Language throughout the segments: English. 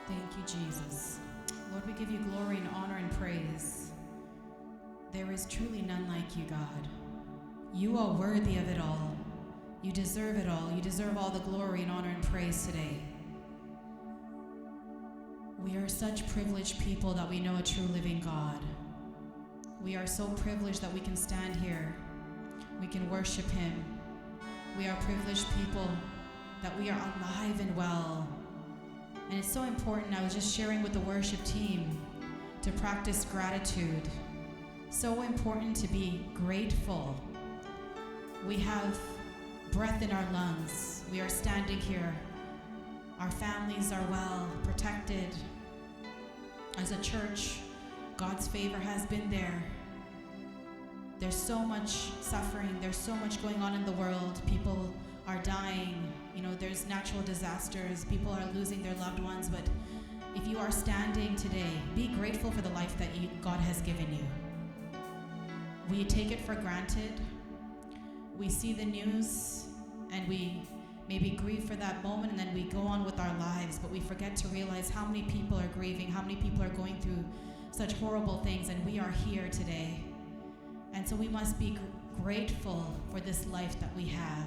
Thank you, Jesus. Lord, we give you glory and honor and praise. There is truly none like you, God. You are worthy of it all. You deserve it all. You deserve all the glory and honor and praise today. We are such privileged people that we know a true living God. We are so privileged that we can stand here. We can worship Him. We are privileged people that we are alive and well. And it's so important. I was just sharing with the worship team to practice gratitude. So important to be grateful. We have breath in our lungs. We are standing here. Our families are well protected. As a church, God's favor has been there. There's so much suffering. There's so much going on in the world. People are dying. There's natural disasters. People are losing their loved ones. But if you are standing today, be grateful for the life that God has given you. We take it for granted. We see the news and we maybe grieve for that moment, and then we go on with our lives, but we forget to realize how many people are grieving, how many people are going through such horrible things, and we are here today. And so we must be grateful for this life that we have.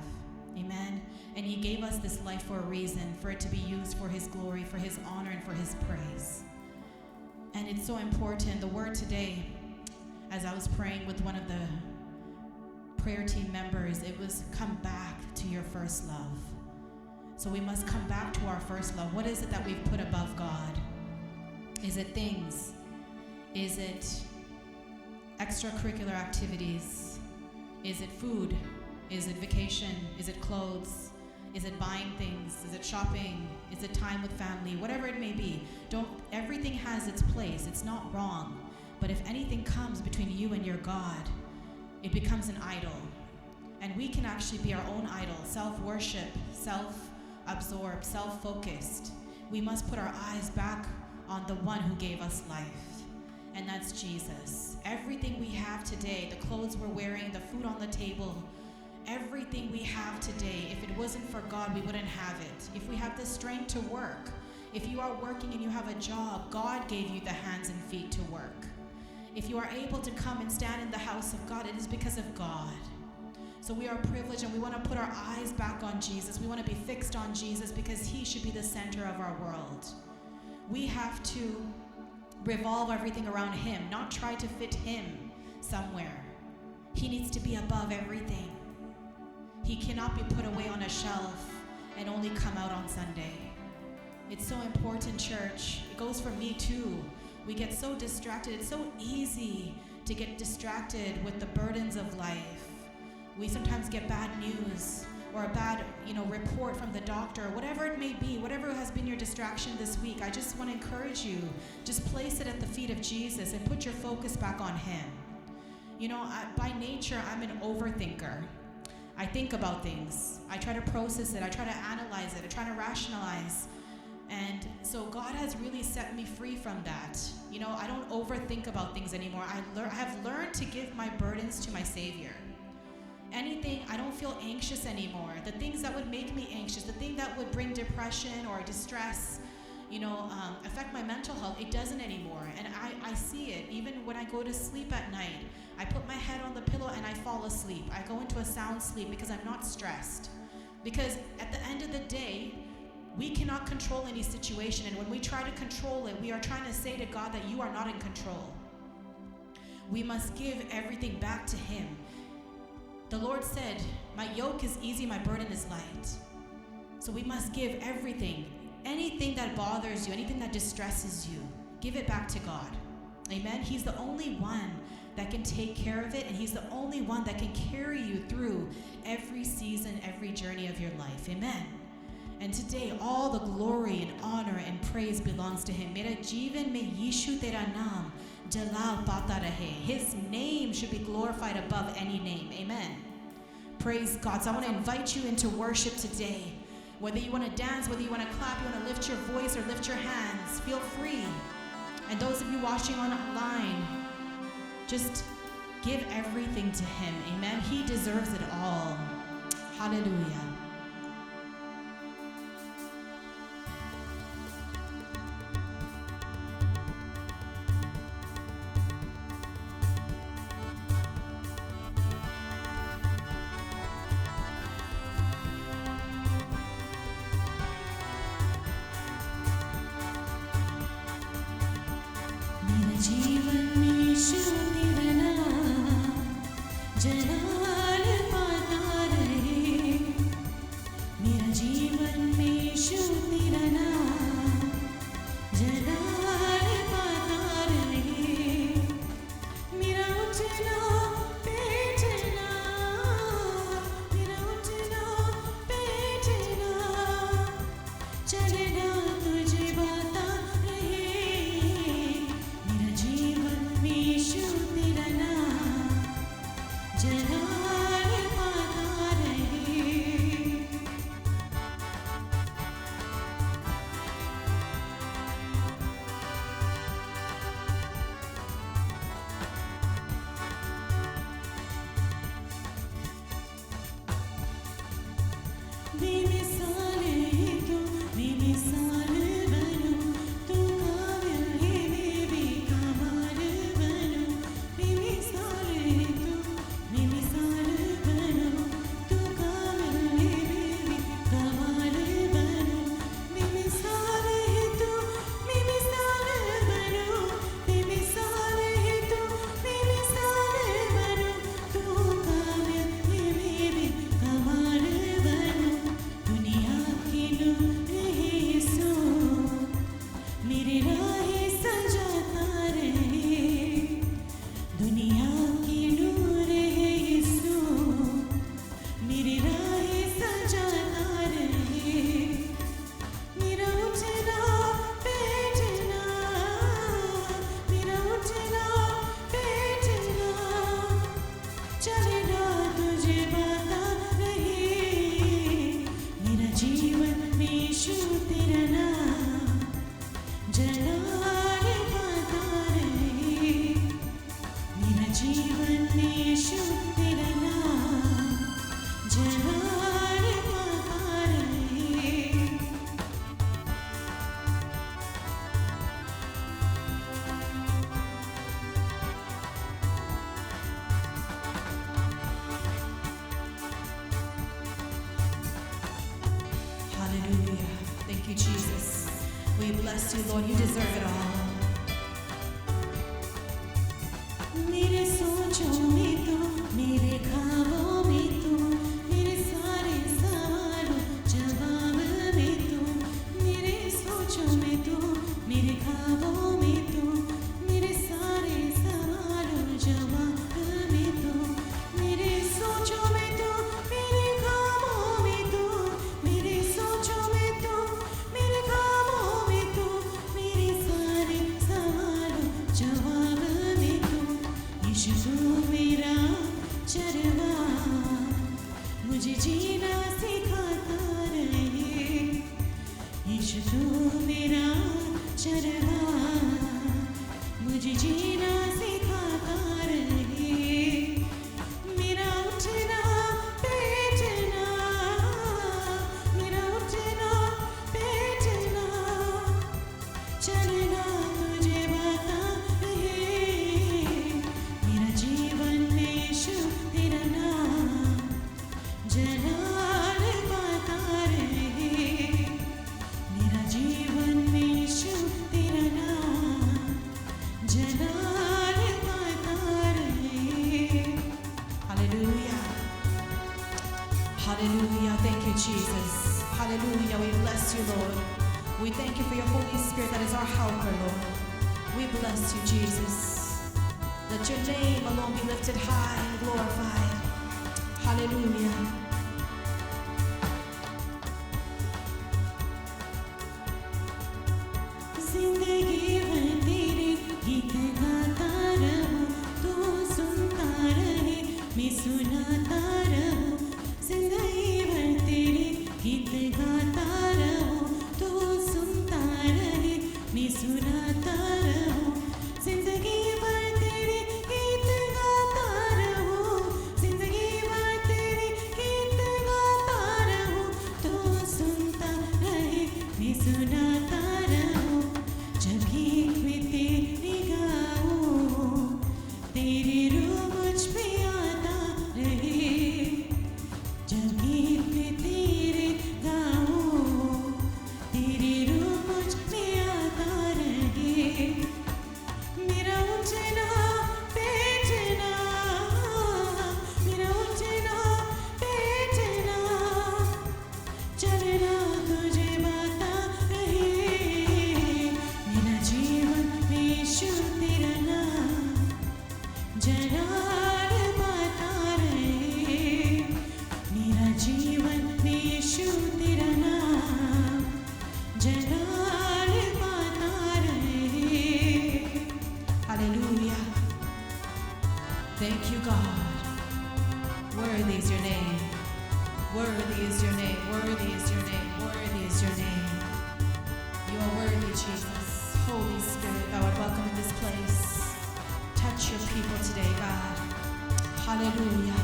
Amen. And He gave us this life for a reason, for it to be used for His glory, for His honor, and for His praise. And it's so important. The word today, as I was praying with one of the prayer team members, it was come back to your first love. So we must come back to our first love. What is it that we've put above God? Is it things? Is it extracurricular activities? Is it food? Is it vacation? Is it clothes? Is it buying things? Is it shopping? Is it time with family? Whatever it may be. Everything has its place. It's not wrong. But if anything comes between you and your God, it becomes an idol. And we can actually be our own idol, self-worship, self-absorbed, self-focused. We must put our eyes back on the one who gave us life, and that's Jesus. Everything we have today, the clothes we're wearing, the food on the table, everything we have today, if it wasn't for God, we wouldn't have it. If we have the strength to work, if you are working and you have a job, God gave you the hands and feet to work. If you are able to come and stand in the house of God, it is because of God. So we are privileged, and we want to put our eyes back on Jesus. We want to be fixed on Jesus because He should be the center of our world. We have to revolve everything around Him, not try to fit Him somewhere. He needs to be above everything. He cannot be put away on a shelf and only come out on Sunday. It's so important, church. It goes for me too. We get so distracted. It's so easy to get distracted with the burdens of life. We sometimes get bad news or a bad, report from the doctor, whatever it may be, whatever has been your distraction this week. I just want to encourage you, just place it at the feet of Jesus and put your focus back on Him. By nature, I'm an overthinker. I think about things. I try to process it. I try to analyze it. I try to rationalize. And so God has really set me free from that. I don't overthink about things anymore. I have learned to give my burdens to my Savior. Anything, I don't feel anxious anymore. The things that would make me anxious, the thing that would bring depression or distress, affect my mental health, it doesn't anymore. And I see it. Even when I go to sleep at night, I put my head on the pillow and I fall asleep. I go into a sound sleep because I'm not stressed. Because at the end of the day, we cannot control any situation. And when we try to control it, we are trying to say to God that you are not in control. We must give everything back to Him. The Lord said, my yoke is easy, my burden is light. So we must give everything. Anything that bothers you, anything that distresses you, give it back to God. Amen? He's the only one that can take care of it, and He's the only one that can carry you through every season, every journey of your life. Amen? And today, all the glory and honor and praise belongs to Him. Mera jeevan mein Yishu tera naam jalal pata rahe. His name should be glorified above any name. Amen. Praise God. So I want to invite you into worship today. Whether you want to dance, whether you want to clap, you want to lift your voice or lift your hands, feel free. And those of you watching online, just give everything to Him. Amen. He deserves it all. Hallelujah. जीवन में यीशु तेरा नाम जलाल पाता रहे। मेरा जीवन में यीशु तेरा नाम जलाल पाता रहे। मेरा उठना बैठना, मेरा उठना बैठना चलना तुझे बाता रहे। मेरा जीवन में यीशु तेरा नाम जलाल पाता रहे। बेमिसाल है तू, बेमिसाल बनूं, तू काबिल है मैं भी कमाल बनूं। बेमिसाल है तू, बेमिसाल बनूं, तू काबिल है मैं भी कमाल बनूं। बेमिसाल है तू, बेमिसाल बनूं, बेमिसाल है तू, बेमिसाल बनूं, तू काबिल है मैं भी कमाल बनूं। दुनिया की नूर है यीशु, मेरे राहें सजाता रहे। दुनिया की नूर है यीशु, मेरे राहें सजाता रहे। मेरा उठना बैठना, मेरा उठना बैठना चलना तुझे बाता रहे। मेरा जीवन में यीशु तेरा नाम जलाल पाता रहे। मेरा जीवन में यीशु तेरा नाम जलाल पाता रहे। Hallelujah. Thank you, Jesus. We bless you, Lord. You deserve it all. मेरे सोचों में तू, मेरे ख्वाबों में तू, मेरे सारे सवालों जवाब में तू। मेरे सोचों में तू, मेरे ख्वाबों में तू, मेरे सारे सवालों जवाब में तू। मेरे सोचों में तू, मेरे ख्वाबों में तू, मेरे सोचों में तू, मेरे ख्वाबों में तू, मेरे सारे सवालों जवाब में तू। यीशु तू मेरा चरवा, मुझे जीना सिखाता रहे। यीशु तू मेरा चरवा, मुझे जीना सिखाता रहे। मेरा उठना बैठना, मेरा उठना बैठना चलना तुझे बाता रहे। मेरा जीवन में यीशु तेरा नाम जलाल पाता रहे। मेरा जीवन में यीशु तेरा नाम जलाल पाता रहे। Hallelujah. Hallelujah. Thank you, Jesus. Hallelujah. We bless you, Lord. We thank you for your Holy Spirit that is our helper, Lord. We bless you, Jesus. Let your name alone be lifted high and glorified. Hallelujah. जिंदगी भर तेरे गीत गाता रहूं, तू सुनता रहे मैं सुनाता रहूं। जिंदगी भर तेरे गीत गाता रहूं, तू सुनता रहे मैं सुनाता रहूं। जिंदगी भर तेरे गीत गाता रहूं, जिंदगी भर तेरे गीत गाता रहूं, तू सुनता रहे मैं सुनाता रहूं। जब गीत में तेरी गाऊं, तेरी रूह मुझ पे आता रहे। जब गीत में तेरे गाऊं, तेरी रूह मुझ पे आता रहे। मेरा Hallelujah.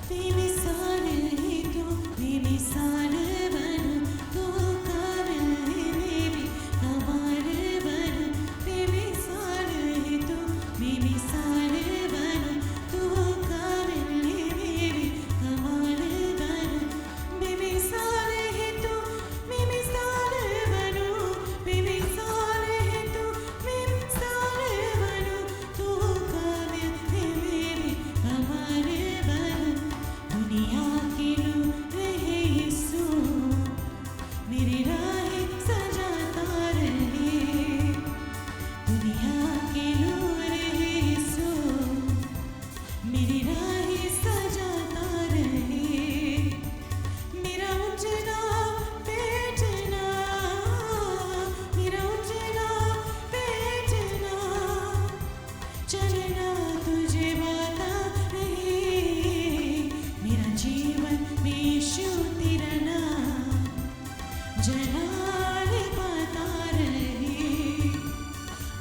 बेमिसाल है तू, बेमिसाल बनूं, तू काबिल है मैं भी कमाल बनूं। बेमिसाल है तू, बेमिसाल बनूं, तू काबिल है मैं भी कमाल बनूं। बेमिसाल है तू, बेमिसाल बनूं, बेमिसाल है तू, बेमिसाल बनूं, तू काबिल है मैं भी कमाल बनूं। दुनिया के नूर है यीशु, मेरी राहें सजाता रहे। दुनिया के नूर है यीशु, मेरी राहें सजाता रहे। मेरा उठना बैठना, मेरा उठना बैठना, चलना तुझे बता रहे। मेरा जीवन में यीशु तेरा नाम जलाल पाता रहे।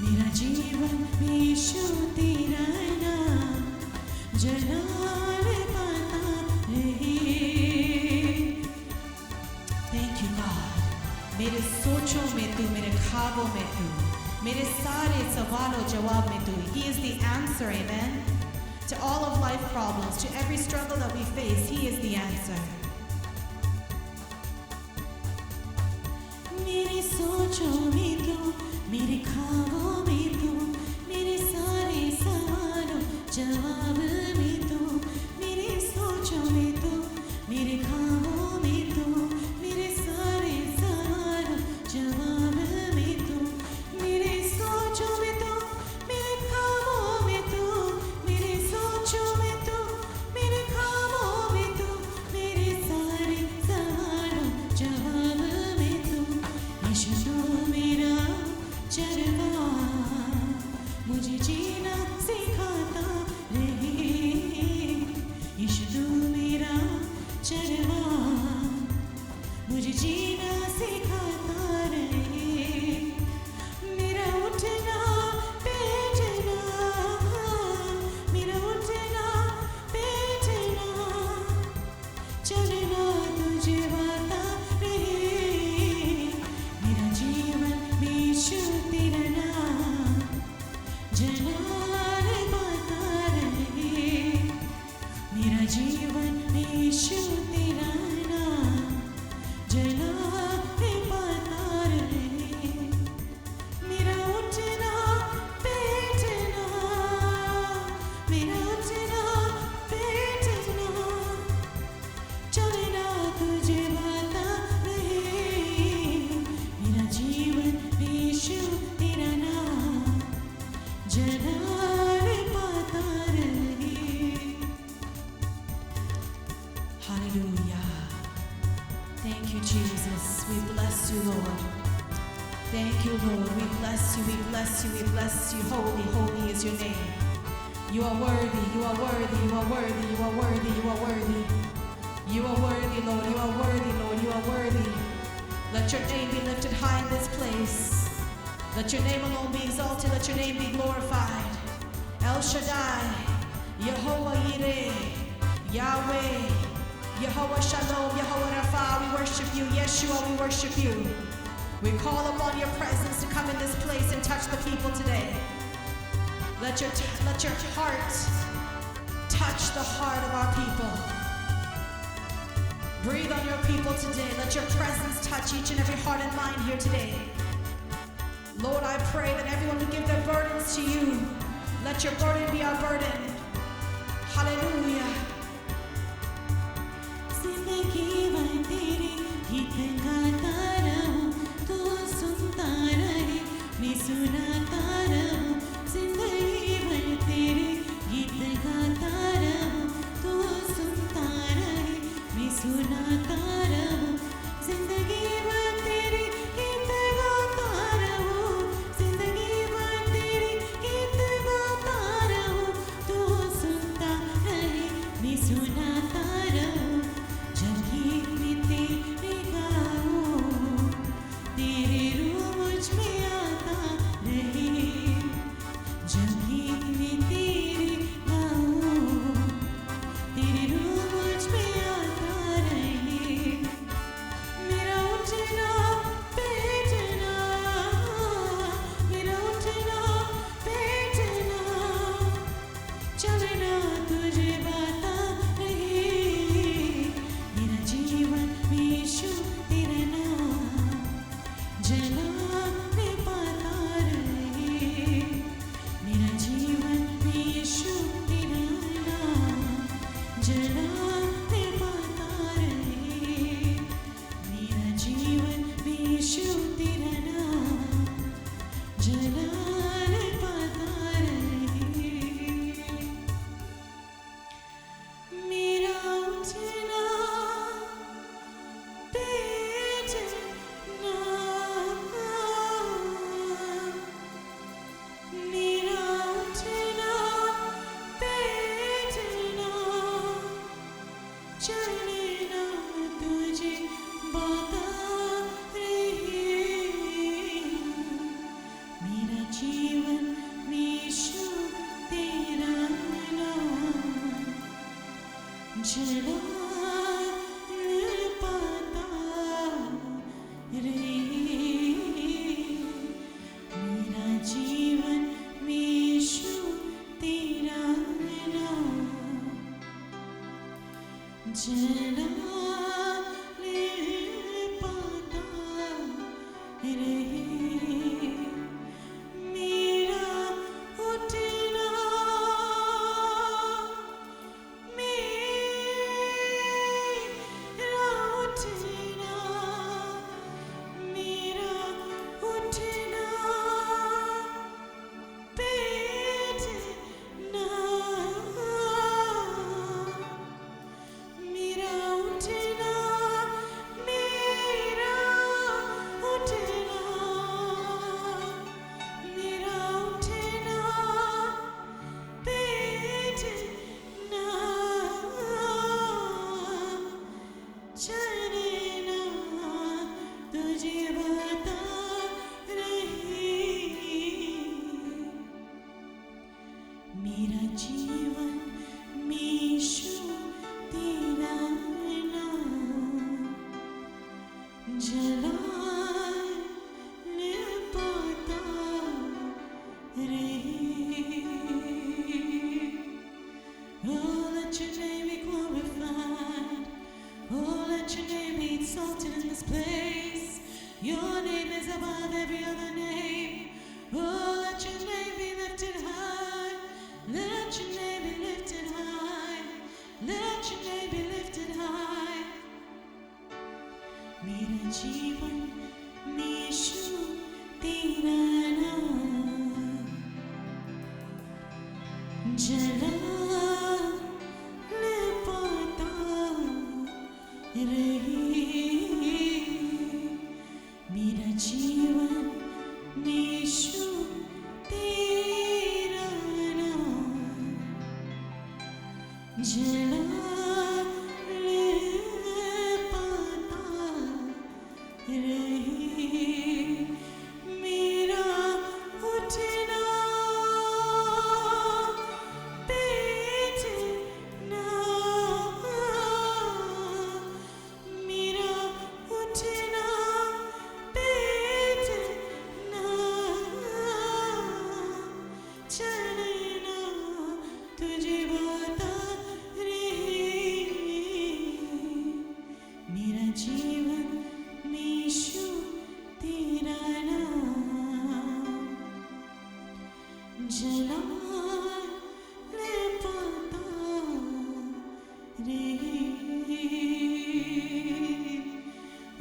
मेरा जीवन में यीशु तेरा नाम जलाल पाता रहे। Thank you, God. मेरे सोचों में तू, मेरे ख्वाबों में तू, मेरे सारे सवालों जवाब में तू. He is the answer, amen. To all of life problems, to every struggle that we face, He is the answer. मेरी सोचों में तू, मेरे ख्वाबों में तू, मेरे सारे सवालों जवाब में तू। मेरी सोचों में तू, मेरे ख्वाबों में तू, मेरे सारे सवालों जवाब में तू। मेरे सोचों में तू, मेरे ख्वाबों में तू, मेरे सोचों में तू, मेरे ख्वाबों में तू, मेरे सारे सवालों जवाब में तू। यीशु तू मेरा चरवा, मुझे जीना सिखाता रहे। यीशु तू मेरा चरवा, मुझे जीना सिखाता रहे। मेरा उठना बैठना, मेरा उठना बैठना, चलना तुझे बता रहे। मेरा जीवन में यीशु तेरा नाम जलाल पाता रहे। मेरा जीवन में यीशु तेरा नाम जलाल पाता रहे। मेरा उठना बैठना, मेरा उठना बैठना, चलना तुझे बता रहे। मेरा जीवन में यीशु तेरा नाम जलाल पाता रहे। Hallelujah. Thank you, Jesus. We bless you, Lord. Thank you, Lord. We bless you, we bless you, we bless you. Holy, holy is your name. You are worthy, you are worthy, you are worthy, you are worthy, you are worthy. You are worthy, Lord. You are worthy, Lord. You are worthy. Let your name be lifted high in this place. Let your name alone be exalted. Let your name be glorified. El Shaddai, Yehovah Yireh, Yahweh, Yehovah Shalom, Yehovah Rapha, we worship you. Yeshua, we worship you. We call upon your presence to come in this place and touch the people today. Let your heart touch the heart of our people. Breathe on your people today. Let your presence touch each and every heart and mind here today. Lord, I pray that everyone will give their burdens to you. Let your burden be our burden. Hallelujah. जिंदगी भर तेरे गीत गाता रहूं, तू सुनता रहे, मैं सुनाता रहूं। जिंदगी भर तेरे गीत गाता रहूं, तू सुनता रहे, मैं सुनाता रहूं। जिंदगी भर तेरे गीत गाता रहूं, जिंदगी भर तेरे गीत गाता रहूं, तू सुनता रहे, मैं सुनाता रहूं। जब गीत जला ले पाता रही। Oh, let your name be glorified. Oh, let your name be exalted in this place. Your name is above every other name. Oh, let your name be lifted high. Let your name be lifted high. Let your name be lifted high. मेरा जीवन यीशु तेरा नाम जला ले पाता रही। मेरा जीवन यीशु तेरा नाम जला ले पाता रही। मेरा उठना बैठना, मेरा उठना बैठना चलना तुझे बता रही। मेरा जीवन यीशु तेरा नाम जला ले पाता रही।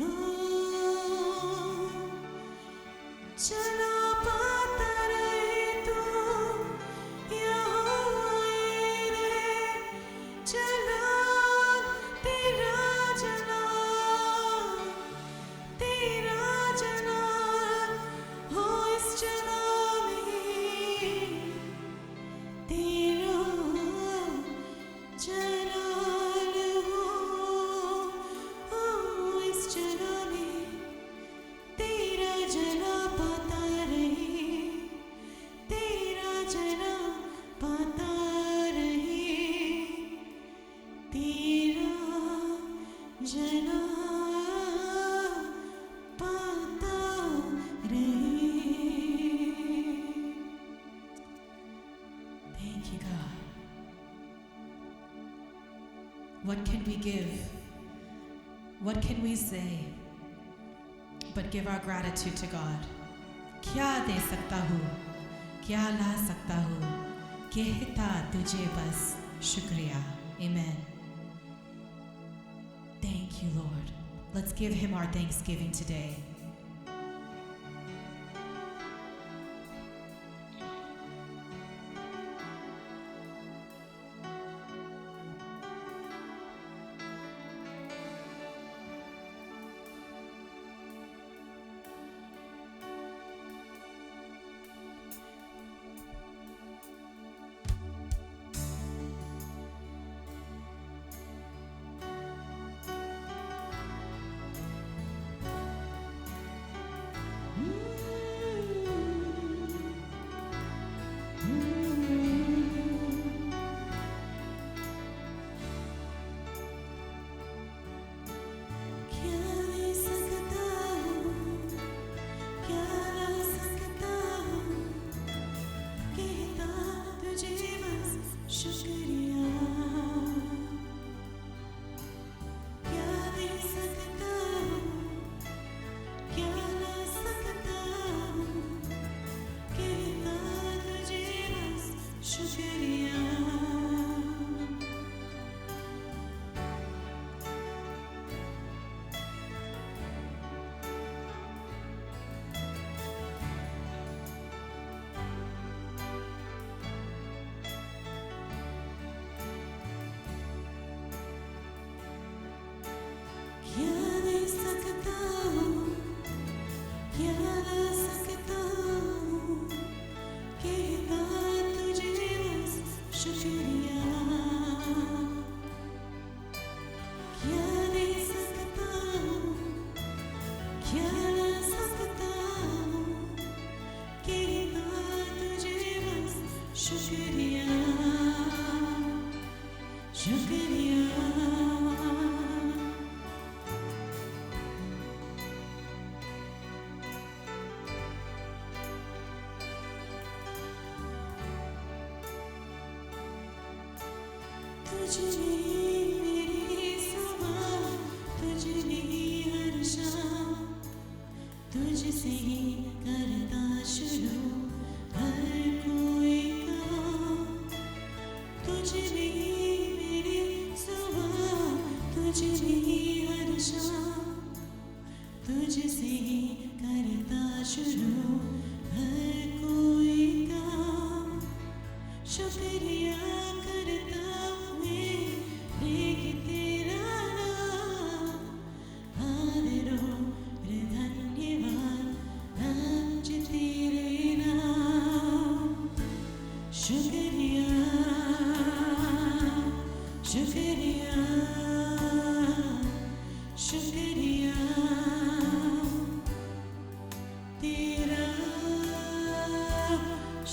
ओ चला पाता रहे तू यहाँ रे। चला तेरा चला हो इस चला में तेरा जलाल हो। इस चला में तेरा जला पाता रहे। तेरा जला पाता रहे। तेरा जला पाता रहे। Thank you, God. What can we give? What can we say but give our gratitude to God? क्या दे सकता हूँ, क्या ला सकता हूँ, कहता तुझे बस शुक्रिया. Amen. Thank you, Lord. Let's give him our thanksgiving today. तुझ में मेरी सुबह, तुझ में हर शाम, तुझसे ही करता शुरू हर कोई काम। तुझ में मेरी सुबह, तुझ में हर शाम, तुझसे ही करता शुरू हर कोई काम। शुक्रिया करता हूँ मैं लेके तेरा नाम, हाजिरों रे धन्यवाद आज तेरे नाम। शुक्रिया शुक्रिया शुक्रिया तेरा,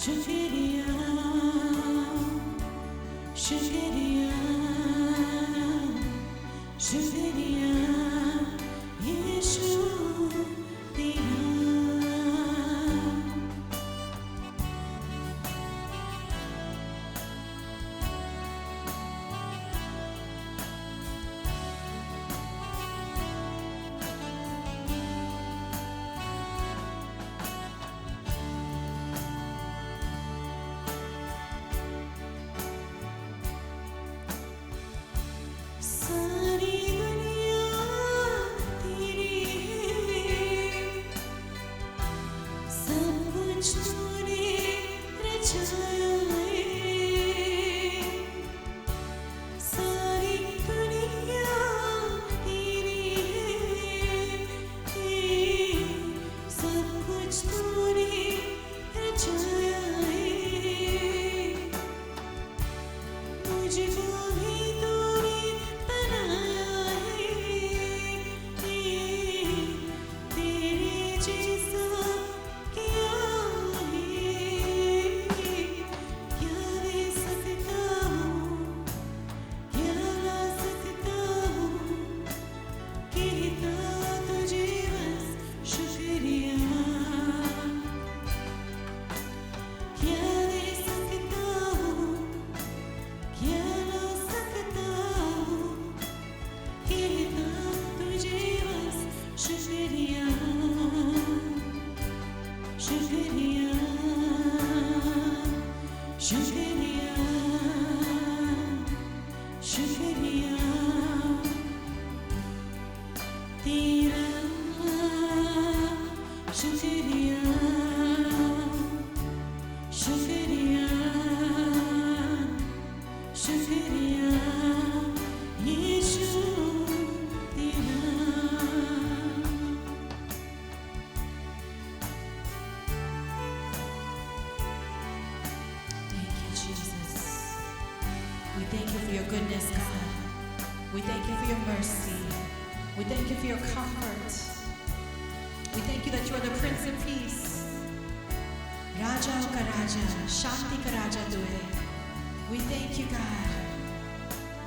शुक्रिया शुक्रिया शुक्रिया यीशु तेरा। सारी दुनिया तेरी है, सब कुछ तूने रचाया है। सारी दुनिया तेरी है, सब कुछ तूने रचाया है। मुझको भी तूने बनाया है, तेरे जैसा क्या है। क्या दे सकता हूँ, क्या ला सकता हूँ, कहता तुझे बस शुक्रिया। क्या दे सकता हूँ, क्या ला सकता हूँ, कहता तुझे बस शुक्रिया शुक्रिया शुक्रिया शुक्रिया तेरा, शुक्रिया शुक्रिया शुक्रिया यीशु तेरा। Thank you, Jesus. We thank you for your goodness, God. We thank you for your mercy. We thank you for your comfort. We thank you that you are the Prince of Peace. Raja ka Raja, Shanti ka Raja tu hai. We thank you, God.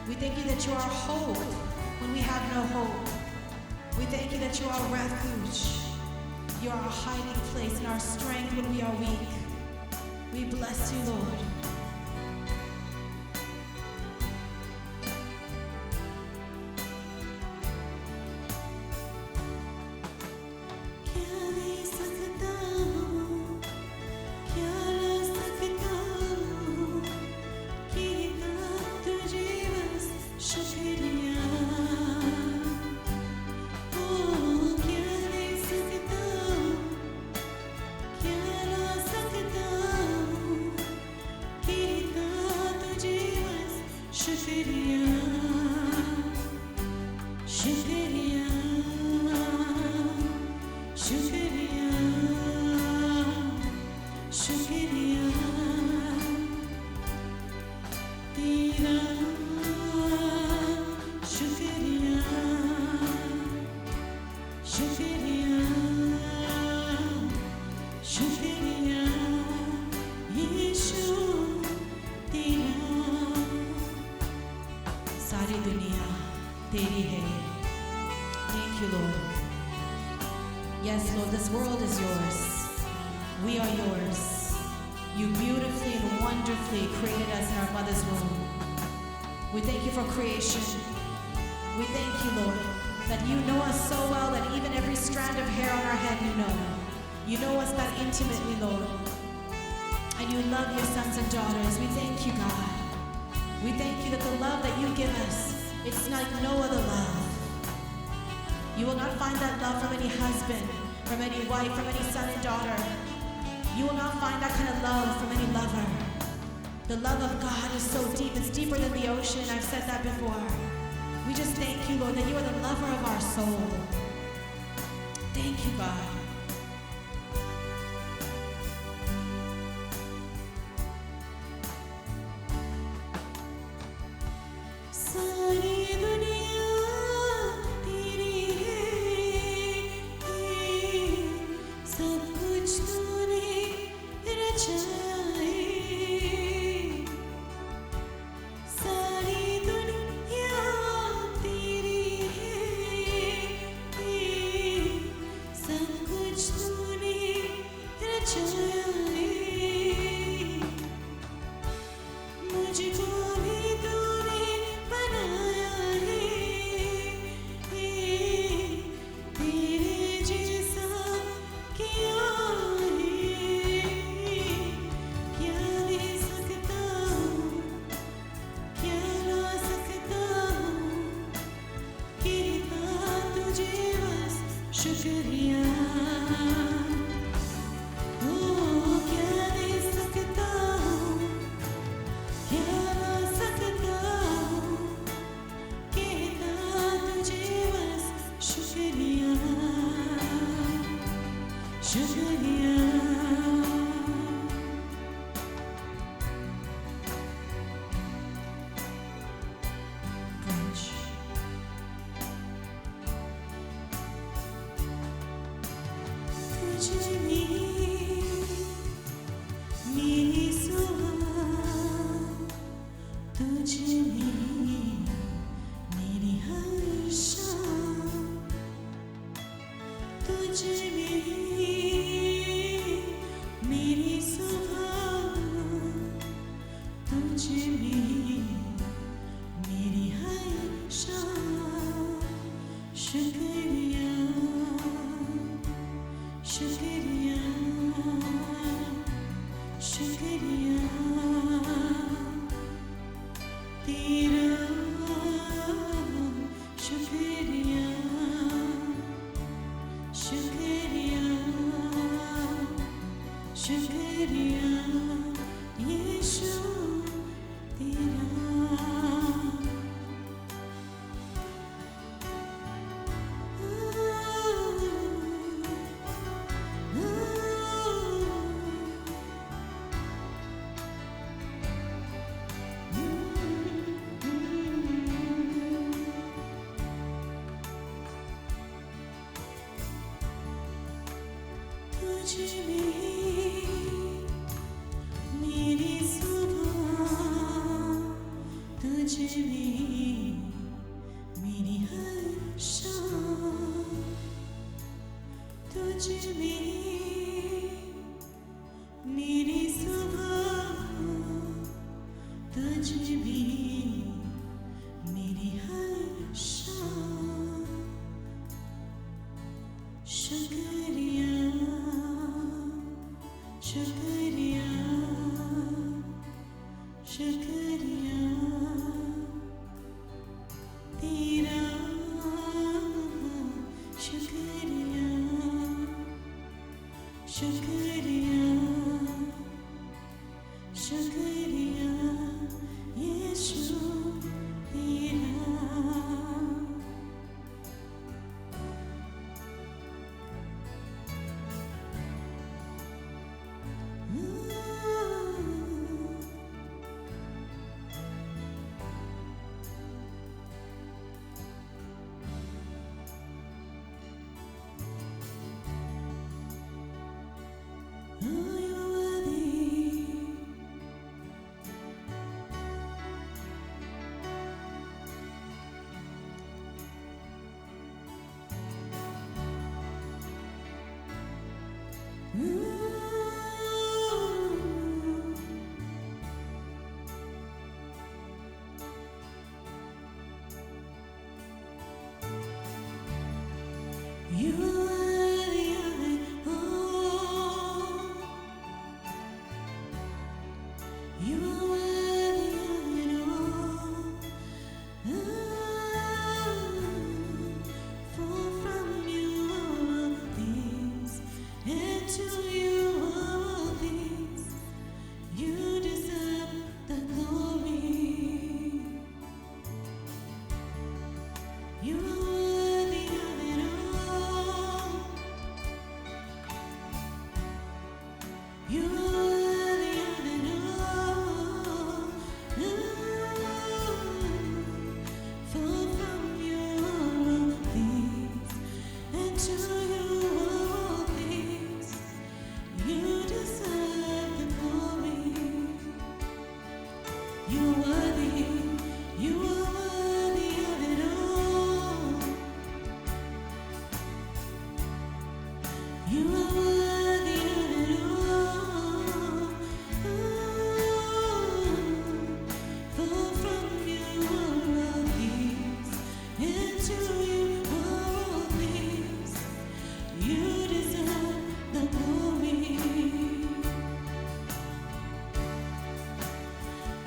We thank you that you are hope when we have no hope. We thank you that you are refuge. You are our hiding place and our strength when we are weak. We bless you, Lord. क्या दे सकता हूँ, क्या ला सकता हूँ, कहता तुझे बस शुक्रिया। ओ क्या दे सकता हूँ, क्या ला सकता हूँ, कहता तुझे बस शुक्रिया शुक्रिया शुक्रिया शुक्रिया तेरा, शुक्रिया शुक्रिया शुक्रिया यीशु तेरा। सारी दुनिया तेरी है. Thank you, Lord. Yes, Lord, this world is yours. We are yours. You beautifully and wonderfully created us in our mother's womb. We thank you for creation. We thank you, Lord, that you know us so well that even every strand of hair on our head you know. You know us that intimately, Lord. And you love your sons and daughters. We thank you, God. We thank you that the love that you give us, it's like no other love. You will not find that love from any husband, from any wife, from any son and daughter. You will not find that kind of love from any lover. The love of God is so deep. It's deeper than the ocean. I've said that before. We just thank you, Lord, that you are the lover of our soul. Thank you, God. to you are all things. You deserve the glory. You are worthy of it all. You are worthy of it all. For from you are all things, and to you are all things. You deserve the glory. You are worthy. You are worthy of it all. You are worthy of it all. For from you are all things, and to you are all things. You deserve the glory.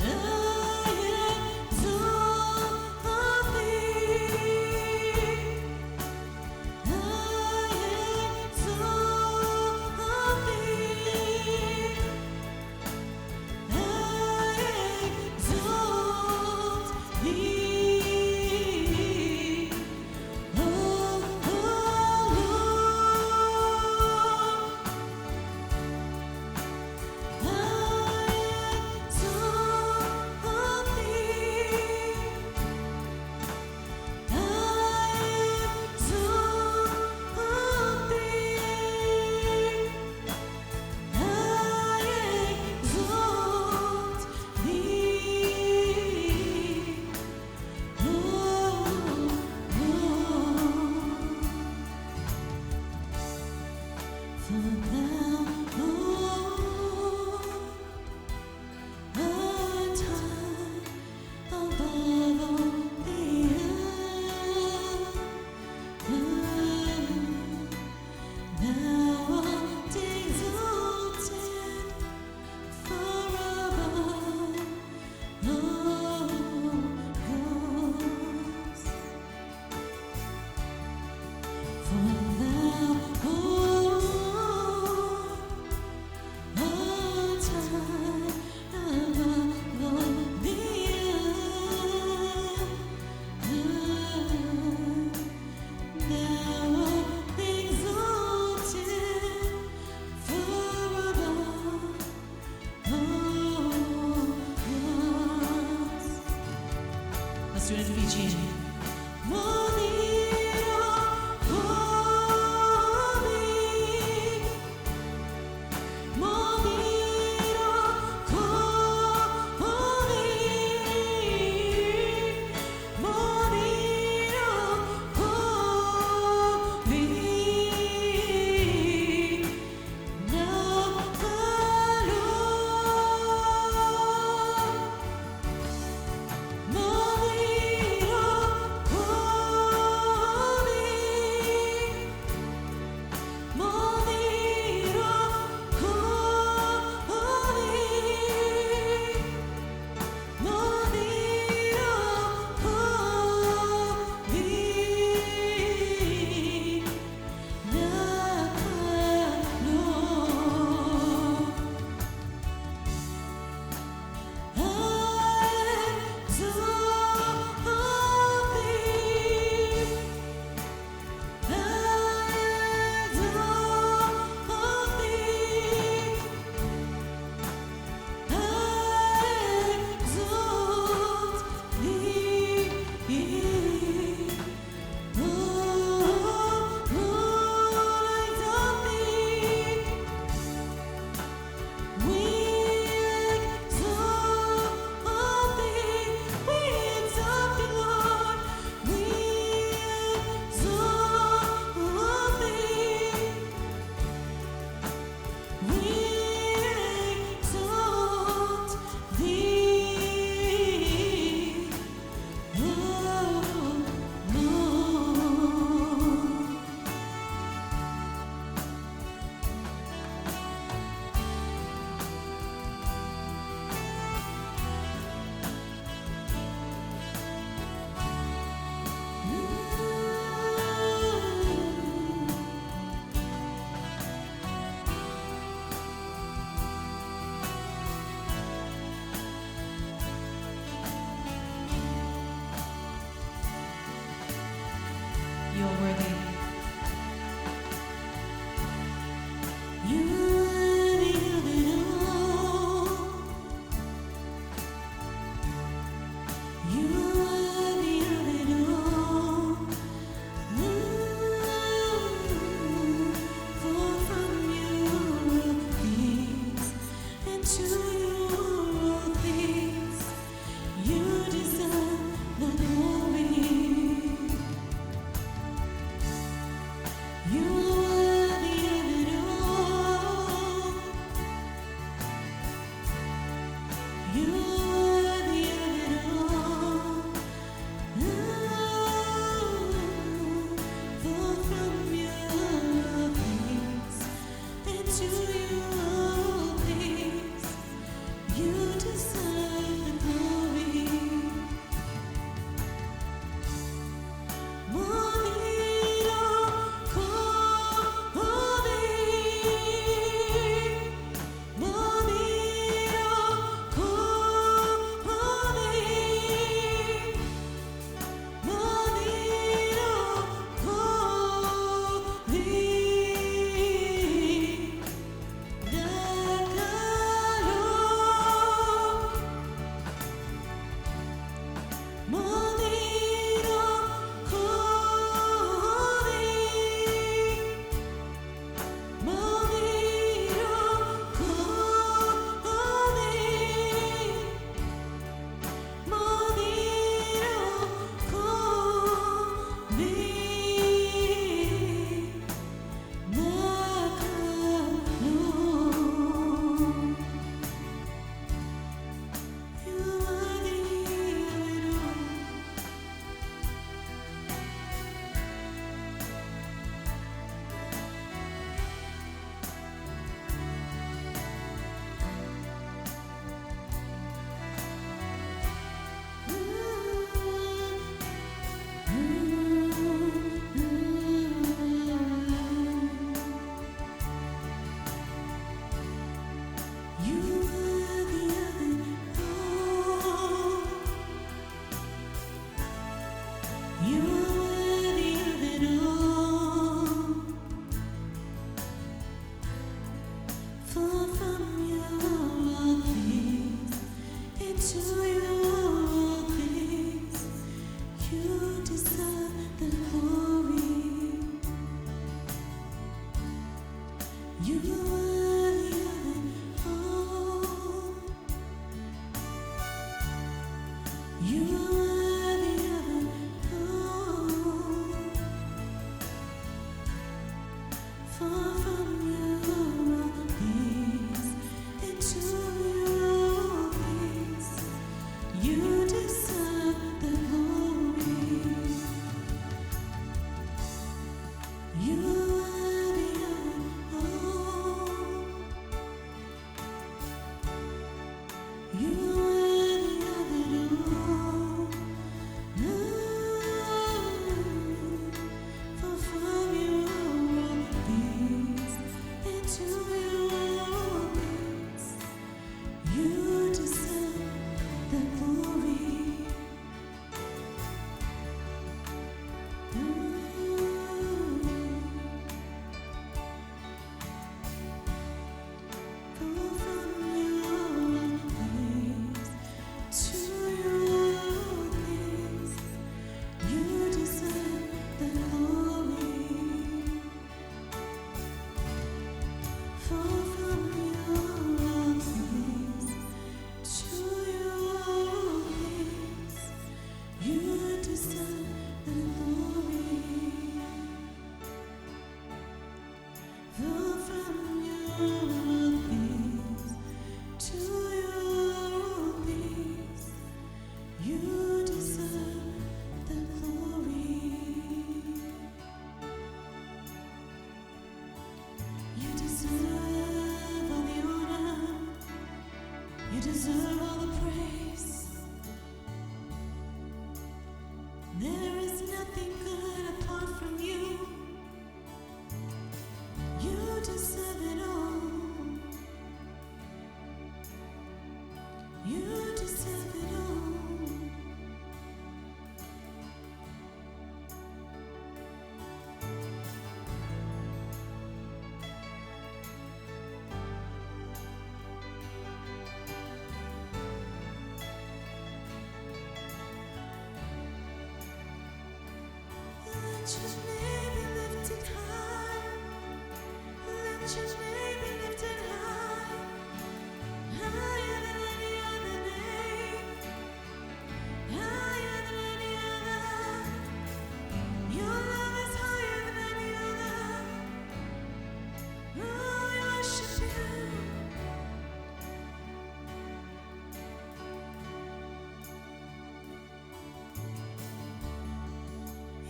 I exalt thee. I exalt thee. I exalt thee. Oh, for thou, Lord, art high above all the earth. Thou art exalted far above all gods. For thou, You are worthy of it all. You are worthy of it all. For from you are all things, and to you are all things. You deserve the glory. You are worthy of it all. You are worthy of it all. For from you are all things, and to you are all things. You deserve the glory. For from you are all things, to you are all things. You deserve the glory. For from you are all things, to you are all things. You deserve the glory. For from you are all things, to you are all things. You deserve the glory. You deserve all the honor. You deserve all the praise. There is nothing good apart from you. You deserve it all. You deserve it all. Let your name be lifted high. Let your name be lifted high. Higher than any other name. Higher than any other. Your love is higher than any other. Oh, we worship you.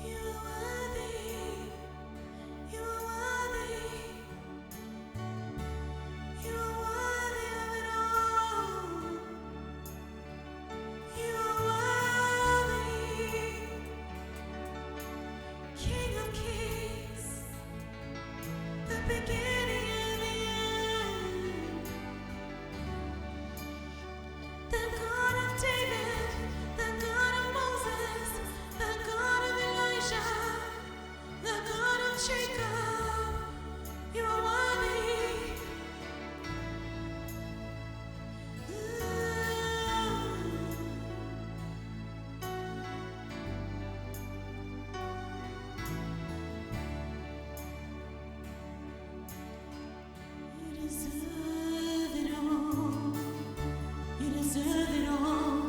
You are worthy. You are worthy. You are worthy of it all. You are worthy. King of kings, the beginning and the end. The God of David, the God of Moses, the God of Elijah, the God of Jacob. You are worthy. You deserve it all. You deserve it all.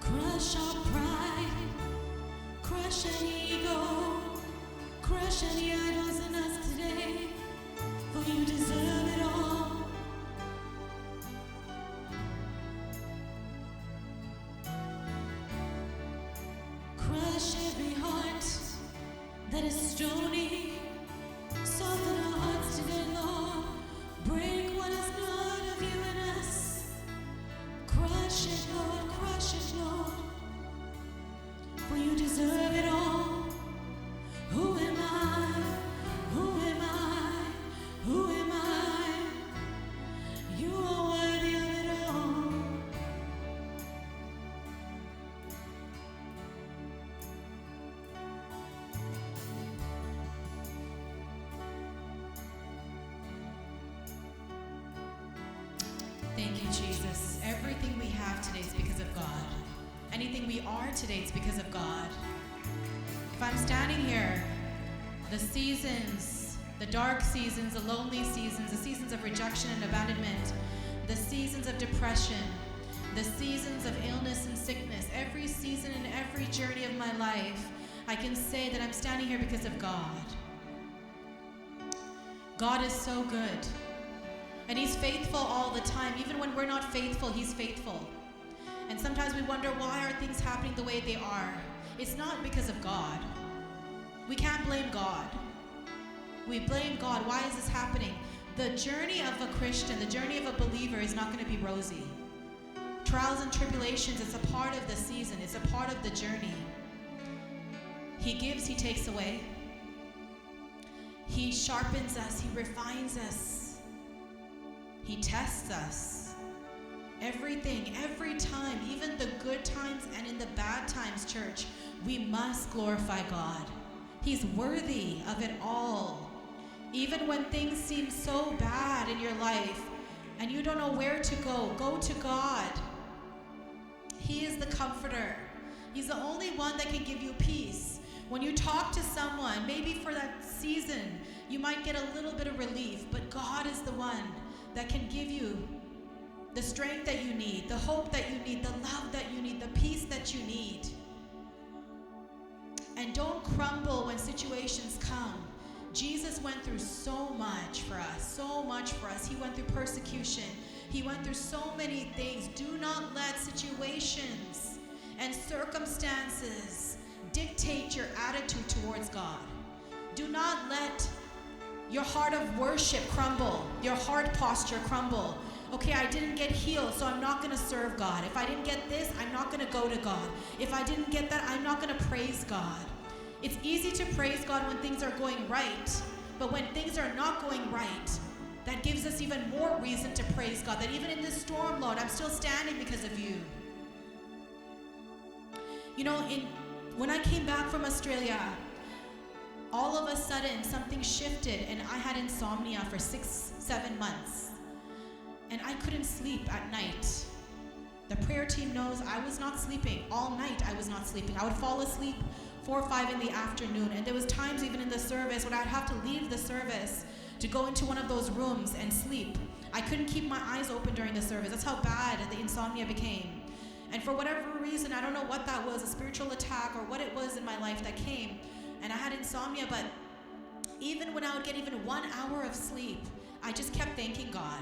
Crush our pride, crush any ego, crush any idols in us today, for you deserve it all. Crush every heart that is stony, soften our hearts today, Lord. Break what is not of you in us. Crush it, Lord, crush it, Lord. For you deserve it all. Who am I? Who am I? Who am I? You are worthy of it all. Thank you, Jesus. Everything we have today is because of God. Anything we are today is because of God. If I'm standing here The seasons, the dark seasons, the lonely seasons, the seasons of rejection and abandonment, the seasons of depression, the seasons of illness and sickness, every season and every journey of my life, I can say that I'm standing here because of God. God is so good. And He's faithful all the time. Even when we're not faithful, He's faithful. And sometimes we wonder, why are things happening the way they are? It's not because of God. We can't blame God. We blame God. Why is this happening? The journey of a Christian, the journey of a believer is not going to be rosy. Trials and tribulations, it's a part of the season. It's a part of the journey. He gives, He takes away. He sharpens us. He refines us. He tests us. Everything, every time, even the good times and in the bad times, church, we must glorify God. He's worthy of it all. Even when things seem so bad in your life and you don't know where to go to God. He is the comforter. He's the only one that can give you peace. When you talk to someone, maybe for that season, you might get a little bit of relief, but God is the one that can give you the strength that you need, the hope that you need, the love that you need, the peace that you need. And don't crumble when situations come. Jesus went through so much for us, so much for us. He went through persecution. He went through so many things. Do not let situations and circumstances dictate your attitude towards God. Do not let your heart of worship crumble, your heart posture crumble. Okay, I didn't get healed, so I'm not going to serve God. If I didn't get this, I'm not going to go to God. If I didn't get that, I'm not going to praise God. It's easy to praise God when things are going right, but when things are not going right, that gives us even more reason to praise God, that even in this storm, Lord, I'm still standing because of you. You know, when I came back from Australia, all of a sudden something shifted and I had insomnia for 6-7 months. And I couldn't sleep at night. The prayer team knows I was not sleeping. All night I was not sleeping. I would fall asleep 4 or 5 in the afternoon. And there was times even in the service when I'd have to leave the service to go into one of those rooms and sleep. I couldn't keep my eyes open during the service. That's how bad the insomnia became. And for whatever reason, I don't know what that was, a spiritual attack or what it was in my life that came. And I had insomnia, but even when I would get even 1 hour of sleep, I just kept thanking God.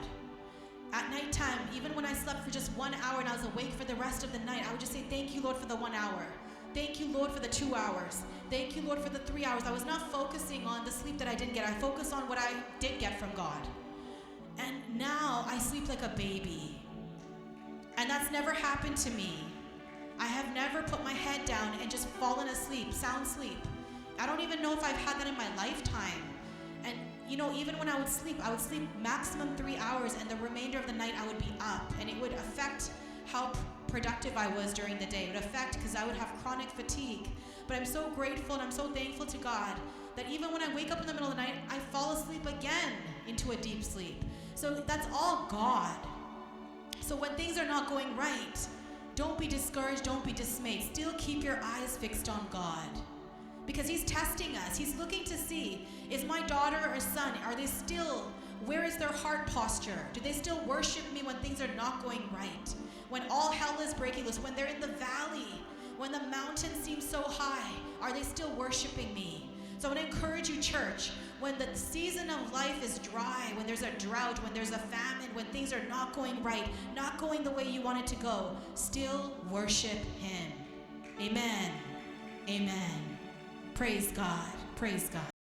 At nighttime, even when I slept for just 1 hour and I was awake for the rest of the night, I would just say, thank you, Lord, for the 1 hour. Thank you, Lord, for the 2 hours. Thank you, Lord, for the 3 hours. I was not focusing on the sleep that I didn't get. I focused on what I did get from God. And now I sleep like a baby. And that's never happened to me. I have never put my head down and just fallen asleep, sound sleep. I don't even know if I've had that in my lifetime. And you know, even when I would sleep maximum 3 hours, and the remainder of the night I would be up, and it would affect how productive I was during the day. It would affect, because I would have chronic fatigue. But I'm so grateful and I'm so thankful to God that even when I wake up in the middle of the night, I fall asleep again into a deep sleep. So that's all God. So when things are not going right, don't be discouraged, don't be dismayed. Still keep your eyes fixed on God. Because He's testing us. He's looking to see, is my daughter or son, where is their heart posture? Do they still worship me when things are not going right? When all hell is breaking loose, when they're in the valley, when the mountain seems so high, are they still worshiping me? So I want to encourage you, church, when the season of life is dry, when there's a drought, when there's a famine, when things are not going right, not going the way you want it to go, still worship Him. Amen. Amen. Praise God. Praise God.